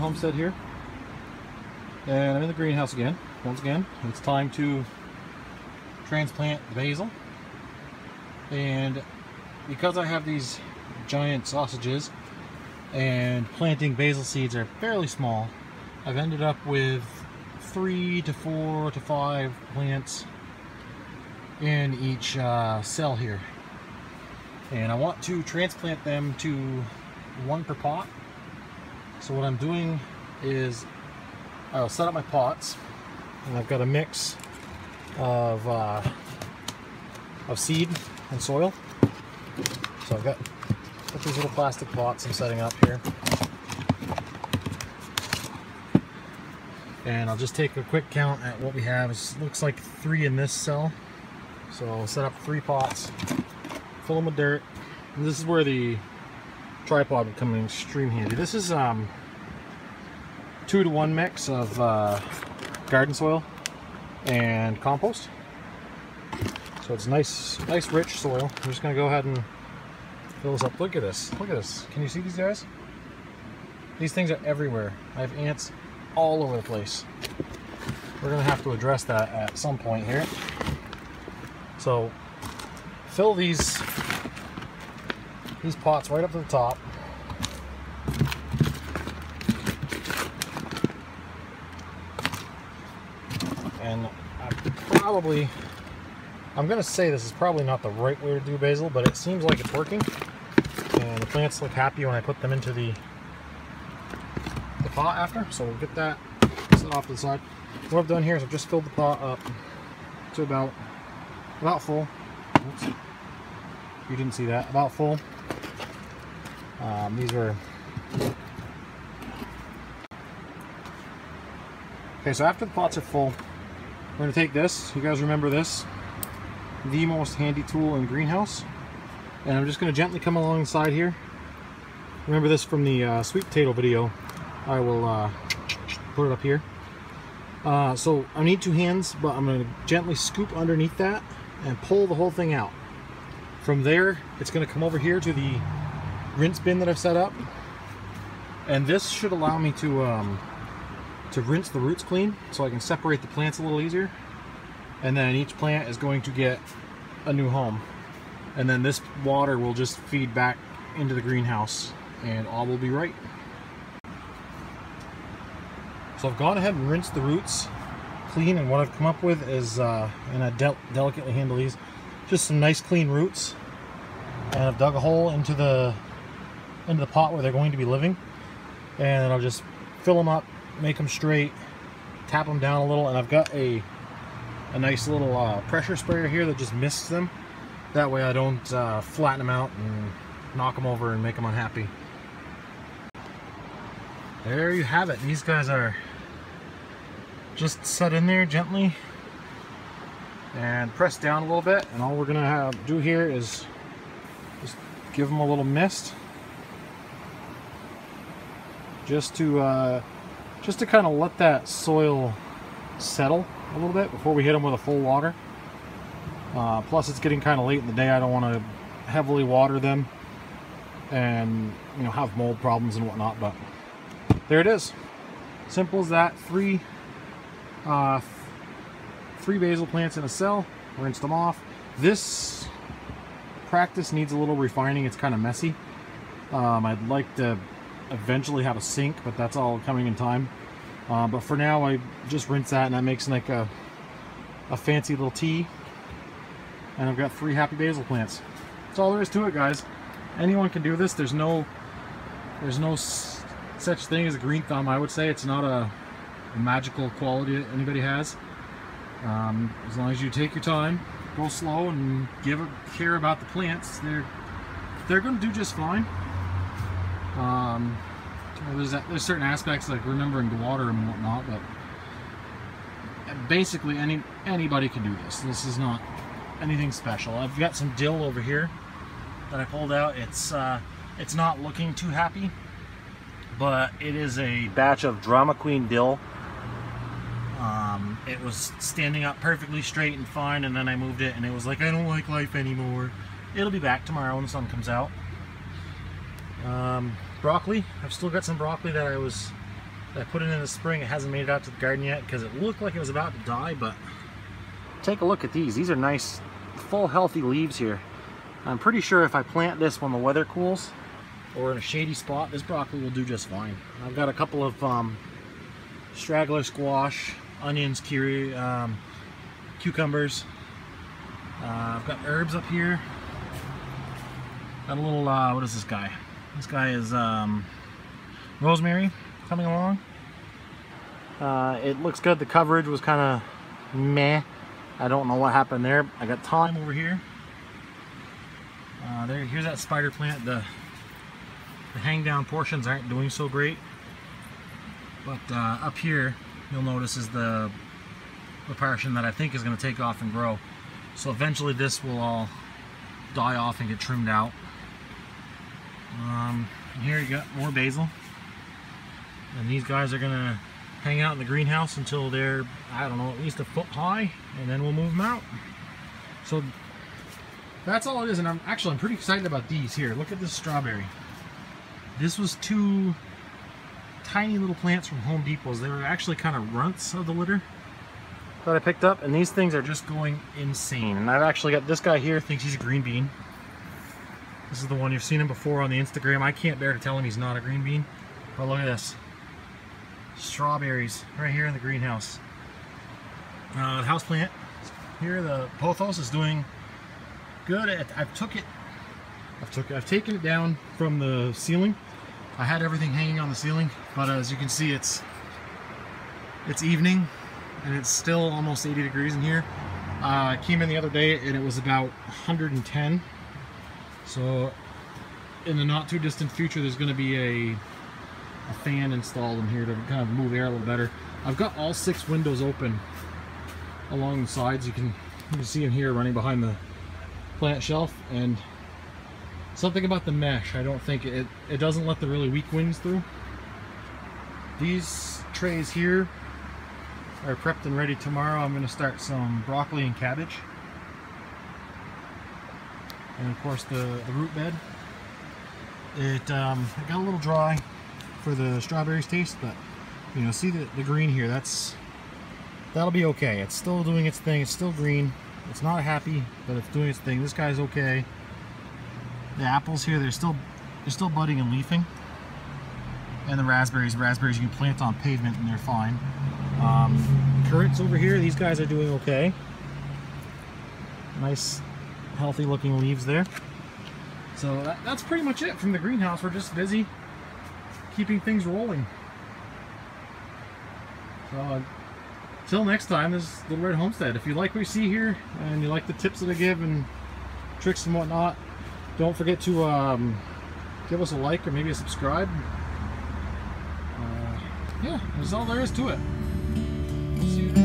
homestead here, and I'm in the greenhouse again. Once again, it's time to transplant the basil. And because I have these giant sausages and planting basil seeds are fairly small, I've ended up with 3 to 4 to 5 plants in each cell here. And I want to transplant them to 1 per pot. So what I'm doing is I'll set up my pots, and I've got a mix of seed and soil. So I've got these little plastic pots I'm setting up here. And I'll just take a quick count at what we have. It looks like 3 in this cell. So I'll set up 3 pots, fill them with dirt. And this is where the tripod would come in extreme handy. This is 2-to-1 mix of garden soil and compost. So it's nice rich soil. I'm just gonna go ahead and fill this up. Look at this, look at this. Can you see these guys? These things are everywhere. I have ants all over the place. We're gonna have to address that at some point here. So fill these pots right up to the top. And I'm gonna say this is probably not the right way to do basil, but it seems like it's working. And the plants look happy when I put them into the pot after, so we'll get that set off to the side. What I've done here is I've just filled the pot up to about full. Oops. You didn't see that. About full. These are... Okay, so after the pots are full, we're going to take this. You guys remember this? The most handy tool in greenhouse. And I'm just going to gently come along the side here. Remember this from the sweet potato video. I will put it up here. So I need 2 hands, but I'm going to gently scoop underneath that and pull the whole thing out. From there, it's going to come over here to the rinse bin that I've set up. And this should allow me to rinse the roots clean, so I can separate the plants a little easier. And then each plant is going to get a new home. And then this water will just feed back into the greenhouse, and all will be right. So I've gone ahead and rinsed the roots clean, and what I've come up with is, and I delicately handle these, just some nice clean roots. And I've dug a hole into the pot where they're going to be living, and then I'll just fill them up, make them straight, tap them down a little, and I've got a nice little pressure sprayer here that just mists them. That way I don't flatten them out and knock them over and make them unhappy. There you have it. These guys are just set in there gently and press down a little bit, and all we're gonna do here is just give them a little mist, just to kind of let that soil settle a little bit before we hit them with a full water. Plus it's getting kind of late in the day. I don't want to heavily water them and, you know, have mold problems and whatnot, but there it is. Simple as that. 3 basil plants in a cell. Rinse them off. This practice needs a little refining. It's kind of messy. I'd like to eventually have a sink, but that's all coming in time. But for now, I just rinse that, and that makes like a fancy little tea. And I've got 3 happy basil plants. That's all there is to it, guys. Anyone can do this. There's no such thing as a green thumb. I would say it's not a magical quality that anybody has. As long as you take your time, go slow, and care about the plants, they're going to do just fine. There's certain aspects like remembering to water and whatnot, but basically anybody can do this. This is not anything special. I've got some dill over here that I pulled out. It's not looking too happy, but it is a batch of Drama Queen dill. It was standing up perfectly straight and fine, and then I moved it, and it was like, I don't like life anymore. It'll be back tomorrow when the sun comes out. Broccoli. I've still got some broccoli that I was I put it in the spring. It hasn't made it out to the garden yet because it looked like it was about to die, but take a look at these. These are nice, full, healthy leaves here. I'm pretty sure if I plant this when the weather cools or in a shady spot, this broccoli will do just fine. I've got a couple of straggler squash, onions, cucumbers. I've got herbs up here. Got a little, what is this guy? This guy is rosemary coming along. It looks good. The coverage was kind of meh. I don't know what happened there. I got thyme over here. Here's that spider plant. The hang down portions aren't doing so great. But up here, you'll notice is the portion that I think is going to take off and grow. So eventually this will all die off and get trimmed out. Here you got more basil. And these guys are going to hang out in the greenhouse until they're, I don't know, at least a foot high, and then we'll move them out. So that's all it is, and I'm pretty excited about these here. Look at this strawberry. This was 2 tiny little plants from Home Depot's. They were actually kind of runts of the litter that I picked up, and these things are just going insane. And I've actually got this guy here, thinks he's a green bean. This is the one, you've seen him before on the Instagram. I can't bear to tell him he's not a green bean, but look at this. Strawberries right here in the greenhouse. The house plant here, the pothos, is doing good. I've taken it down from the ceiling. I had everything hanging on the ceiling, but as you can see, it's evening and it's still almost 80 degrees in here. I came in the other day and it was about 110. So in the not too distant future, there's going to be a fan installed in here to kind of move air a little better. I've got all 6 windows open along the sides. You can see them here running behind the plant shelf, and something about the mesh, I don't think it doesn't let the really weak winds through. These trays here are prepped and ready tomorrow. I'm going to start some broccoli and cabbage, and of course the root bed. It got a little dry for the strawberries taste, but you know, see the green here, that'll be okay. It's still doing its thing. It's still green. It's not happy, but it's doing its thing. This guy's okay. The apples here, they're still budding and leafing. And the raspberries you can plant on pavement and they're fine. Currants over here, these guys are doing okay. Nice healthy looking leaves there. So that's pretty much it from the greenhouse. We're just busy keeping things rolling. So until next time, this is Little Red Homestead. If you like what you see here and you like the tips that I give and tricks and whatnot, don't forget to give us a like or maybe a subscribe. Yeah, that's all there is to it. See you.